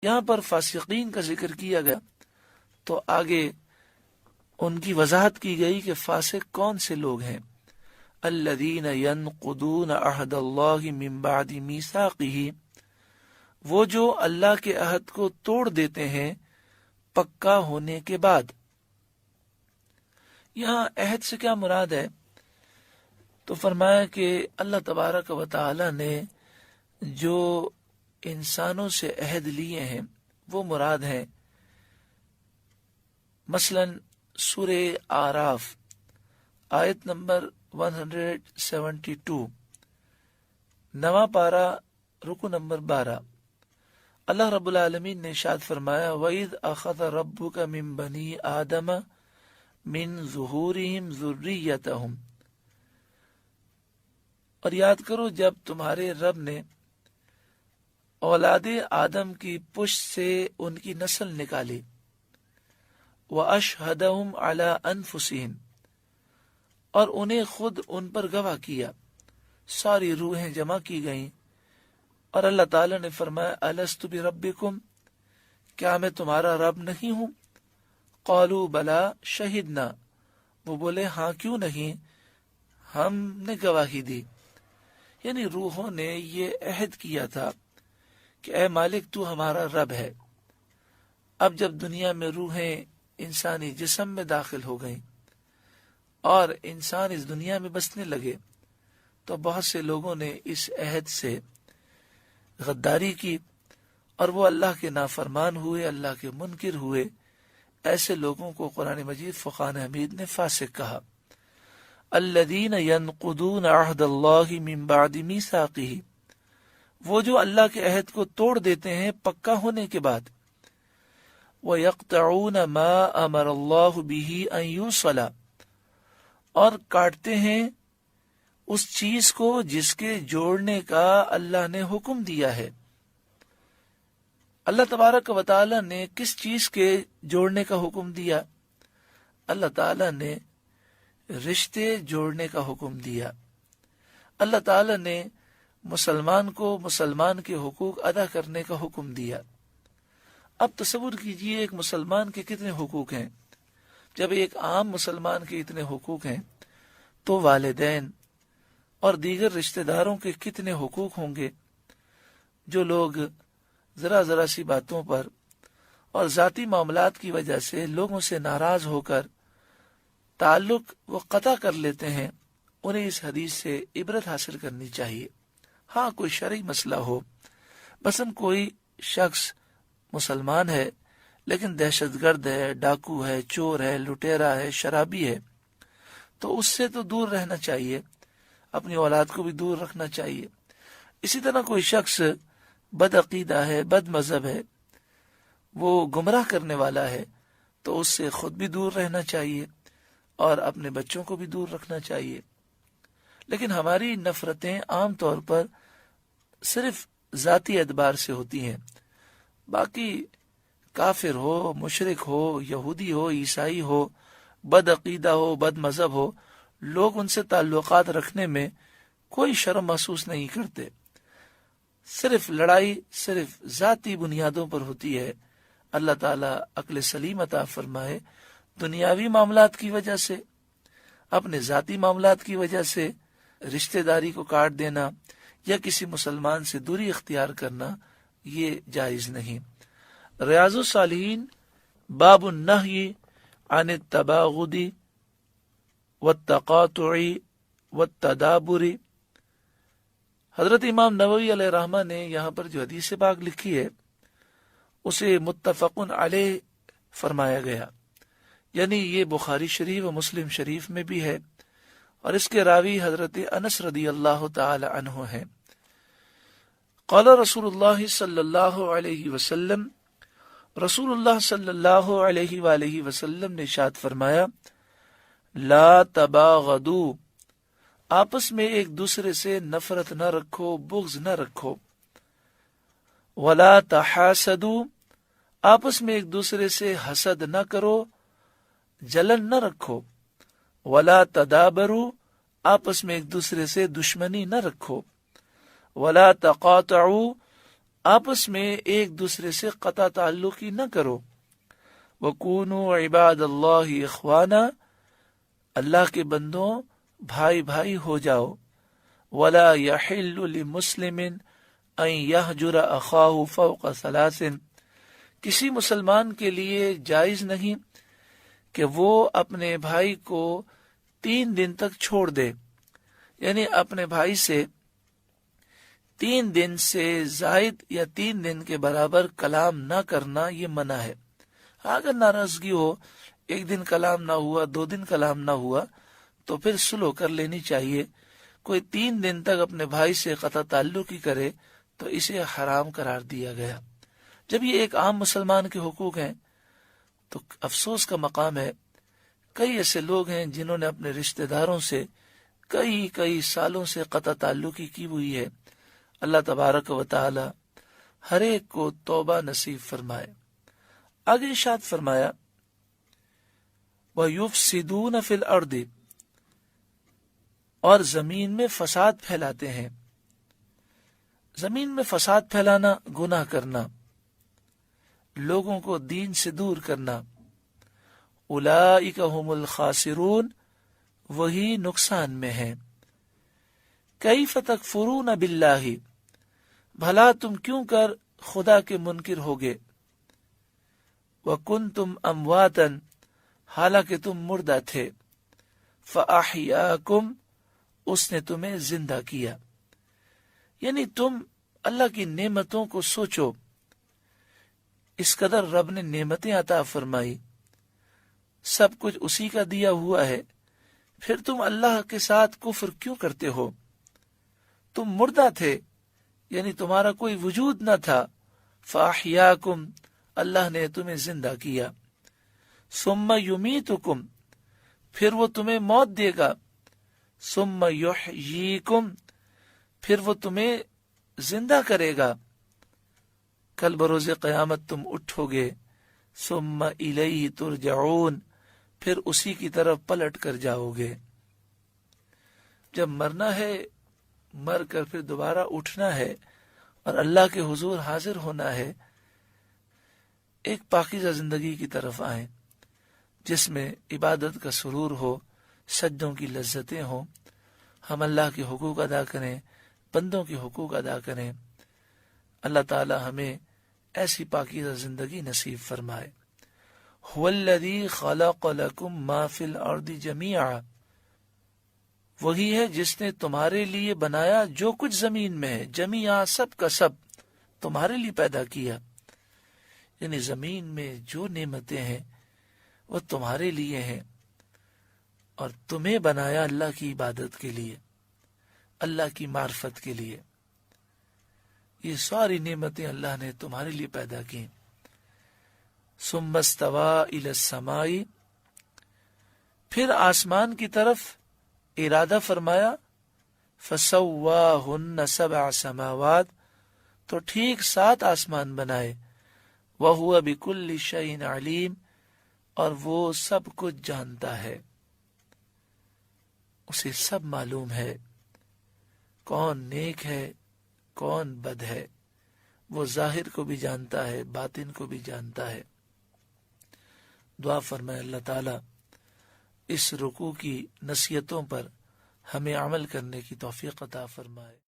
یہاں پر فاسقین کا ذکر کیا گیا تو آگے ان کی وضاحت کی گئی کہ فاسق کون سے لوگ ہیں. الذین ینقضون عہد اللہ من بعد میثاقہ، وہ جو اللہ کے عہد کو توڑ دیتے ہیں پکا ہونے کے بعد. یہاں عہد سے کیا مراد ہے؟ تو فرمایا کہ اللہ تبارک و تعالی نے جو انسانوں سے عہد لیے ہیں وہ مراد ہیں. مثلا سورہ اعراف آیت نمبر 172، نواں پارہ رکو نمبر 12، اللہ رب العالمین نے ارشاد فرمایا وَإِذْ أَخَذَ رَبُّكَ مِن بَنِي آدَمَ مِن ظُهُورِهِمْ ذُرِّيَّتَهُمْ، اور یاد کرو جب تمہارے رب نے اولاد آدم کی پشت سے ان کی نسل نکالی. وَأَشْهَدَهُمْ عَلَىٰ أَنفُسِهِمْ، اور انہیں خود ان پر گواہ کیا. ساری روحیں جمع کی گئیں اور اللہ تعالی نے فرمایا أَلَسْتُ بِرَبِّكُمْ، کیا میں تمہارا رب نہیں ہوں؟ قالوا بلا شہدنا، وہ بولے ہاں کیوں نہیں، ہم نے گواہی دی. یعنی روحوں نے یہ عہد کیا تھا کہ اے مالک تو ہمارا رب ہے. اب جب دنیا میں روحیں انسانی جسم میں داخل ہو گئیں اور انسان اس دنیا میں بسنے لگے تو بہت سے لوگوں نے اس عہد سے غداری کی اور وہ اللہ کے نافرمان ہوئے، اللہ کے منکر ہوئے. ایسے لوگوں کو قرآن مجید فرقان حمید نے فاسق کہا. الذین ینقضون عہد اللہ من بعد میثاقہ، وہ جو اللہ کے عہد کو توڑ دیتے ہیں پکا ہونے کے بعد. وَيَقْطَعُونَ مَا أَمَرَ اللَّهُ بِهِ أَن يُوصَلَ، اور کاٹتے ہیں اس چیز کو جس کے جوڑنے کا اللہ نے حکم دیا ہے. اللہ تبارک و تعالی نے کس چیز کے جوڑنے کا حکم دیا؟ اللہ تعالی نے رشتے جوڑنے کا حکم دیا. اللہ تعالی نے مسلمان کو مسلمان کے حقوق ادا کرنے کا حکم دیا. اب تصور کیجئے ایک مسلمان کے کتنے حقوق ہیں. جب ایک عام مسلمان کے اتنے حقوق ہیں تو والدین اور دیگر رشتہ داروں کے کتنے حقوق ہوں گے. جو لوگ ذرا ذرا سی باتوں پر اور ذاتی معاملات کی وجہ سے لوگوں سے ناراض ہو کر تعلق وہ قطع کر لیتے ہیں، انہیں اس حدیث سے عبرت حاصل کرنی چاہیے. ہاں کوئی شرعی مسئلہ ہو، مثلا کوئی شخص مسلمان ہے لیکن دہشت گرد ہے، ڈاکو ہے، چور ہے، لٹیرا ہے، شرابی ہے، تو اس سے تو دور رہنا چاہیے، اپنی اولاد کو بھی دور رکھنا چاہیے. اسی طرح کوئی شخص بد عقیدہ ہے، بد مذہب ہے، وہ گمراہ کرنے والا ہے، تو اس سے خود بھی دور رہنا چاہیے اور اپنے بچوں کو بھی دور رکھنا چاہیے. لیکن ہماری نفرتیں عام طور پر صرف ذاتی اعتبار سے ہوتی ہیں. باقی کافر ہو، مشرک ہو، یہودی ہو، عیسائی ہو، بد عقیدہ ہو، بد مذہب ہو، لوگ ان سے تعلقات رکھنے میں کوئی شرم محسوس نہیں کرتے. صرف لڑائی صرف ذاتی بنیادوں پر ہوتی ہے. اللہ تعالیٰ عقل سلیم عطا فرمائے. دنیاوی معاملات کی وجہ سے، اپنے ذاتی معاملات کی وجہ سے رشتہ داری کو کاٹ دینا یا کسی مسلمان سے دوری اختیار کرنا یہ جائز نہیں. ریاض الصالحین باب النہی عن التباغض والتقاطع والتدابر، حضرت امام نووی علیہ رحمہ نے یہاں پر جو حدیث پاک لکھی ہے اسے متفق علیہ فرمایا گیا. یعنی یہ بخاری شریف و مسلم شریف میں بھی ہے اور اس کے راوی حضرت انس رضی اللہ تعالی عنہ ہیں. قال رسول اللہ صلی اللہ علیہ وسلم، رسول اللہ صلی اللہ علیہ وآلہ وسلم نے ارشاد فرمایا لا تباغضوا، آپس میں ایک دوسرے سے نفرت نہ رکھو، بغض نہ رکھو. ولا تحاسدوا، آپس میں ایک دوسرے سے حسد نہ کرو، جلن نہ رکھو. ولا تدابروا، آپس میں ایک دوسرے سے دشمنی نہ رکھو. ولا تقاطعوا، آپس میں ایک دوسرے سے قطع تعلق ہی نہ کرو. وَكُونُوا عِبَادَ اللَّهِ إِخْوَانًا، اللہ کے بندوں بھائی بھائی ہو جاؤ. وَلَا يَحِلُّ لِمُسْلِمٍ أَن يَهْجُرَ أَخَاهُ فَوْقَ ثَلَاثٍ، کسی مسلمان کے لیے جائز نہیں کہ وہ اپنے بھائی کو 3 دن تک چھوڑ دے، یعنی اپنے بھائی سے 3 دن سے زائد یا 3 دن کے برابر کلام نہ کرنا یہ منع ہے. اگر ناراضگی ہو، 1 دن کلام نہ ہوا، 2 دن کلام نہ ہوا، تو پھر صلح کر لینی چاہیے. کوئی 3 دن تک اپنے بھائی سے قطع تعلق ہی کرے تو اسے حرام قرار دیا گیا. جب یہ ایک عام مسلمان کے حقوق ہیں تو افسوس کا مقام ہے کئی ایسے لوگ ہیں جنہوں نے اپنے رشتہ داروں سے کئی سالوں سے قطع تعلقی کی ہوئی ہے. اللہ تبارک و تعالی ہر ایک کو توبہ نصیب فرمائے. آگے ارشاد فرمایا وَيُفْسِدُونَ فِي الْأَرْضِ، اور زمین میں فساد پھیلاتے ہیں. زمین میں فساد پھیلانا، گناہ کرنا، لوگوں کو دین سے دور کرنا. اولئک هم الخاسرون، وہی نقصان میں ہیں. کیف تکفرون باللہ، بھلا تم کیوں کر خدا کے منکر ہوگے. وکنتم امواتا، حالانکہ تم مردہ تھے. فاحیاکم، اس نے تمہیں زندہ کیا. یعنی تم اللہ کی نعمتوں کو سوچو، اس قدر رب نے نعمتیں عطا فرمائی، سب کچھ اسی کا دیا ہوا ہے، پھر تم اللہ کے ساتھ کفر کیوں کرتے ہو. تم مردہ تھے، یعنی تمہارا کوئی وجود نہ تھا. فاحیاکم، اللہ نے تمہیں زندہ کیا. ثم یمیتکم، پھر وہ تمہیں موت دے گا. ثم یحییکم، پھر وہ تمہیں زندہ کرے گا. کل بروز قیامت تم اٹھو گے. ثم الیہ ترجعون، پھر اسی کی طرف پلٹ کر جاؤ گے. جب مرنا ہے، مر کر پھر دوبارہ اٹھنا ہے اور اللہ کے حضور حاضر ہونا ہے. ایک پاکیزہ زندگی کی طرف آئیں جس میں عبادت کا سرور ہو، سجدوں کی لذتیں ہوں. ہم اللہ کے حقوق ادا کریں، بندوں کے حقوق ادا کریں. اللہ تعالی ہمیں ایسی پاکیزہ زندگی نصیب فرمائے. هو الذی خلق لکم ما فی الارض جمیعا، وہی ہے جس نے تمہارے لیے بنایا جو کچھ زمین میں ہے. جمیعا، سب کا سب تمہارے لیے پیدا کیا. یعنی زمین میں جو نعمتیں ہیں وہ تمہارے لیے ہیں، اور تمہیں بنایا اللہ کی عبادت کے لیے، اللہ کی معرفت کے لیے. یہ ساری نعمتیں اللہ نے تمہارے لیے پیدا کی. ثم استوى الى السماء، پھر آسمان کی طرف ارادہ فرمایا. فسواہن 7 سماوات، تو ٹھیک 7 آسمان بنائے. وَهُوَ بِكُلِّ شَيْءٍ عَلِيمٌ، اور وہ سب کچھ جانتا ہے، اسے سب معلوم ہے. کون نیک ہے، کون بد ہے، وہ ظاہر کو بھی جانتا ہے، باطن کو بھی جانتا ہے. دعا فرمائے اللہ تعالی اس رکوع کی نصیحتوں پر ہمیں عمل کرنے کی توفیق عطا فرمائے.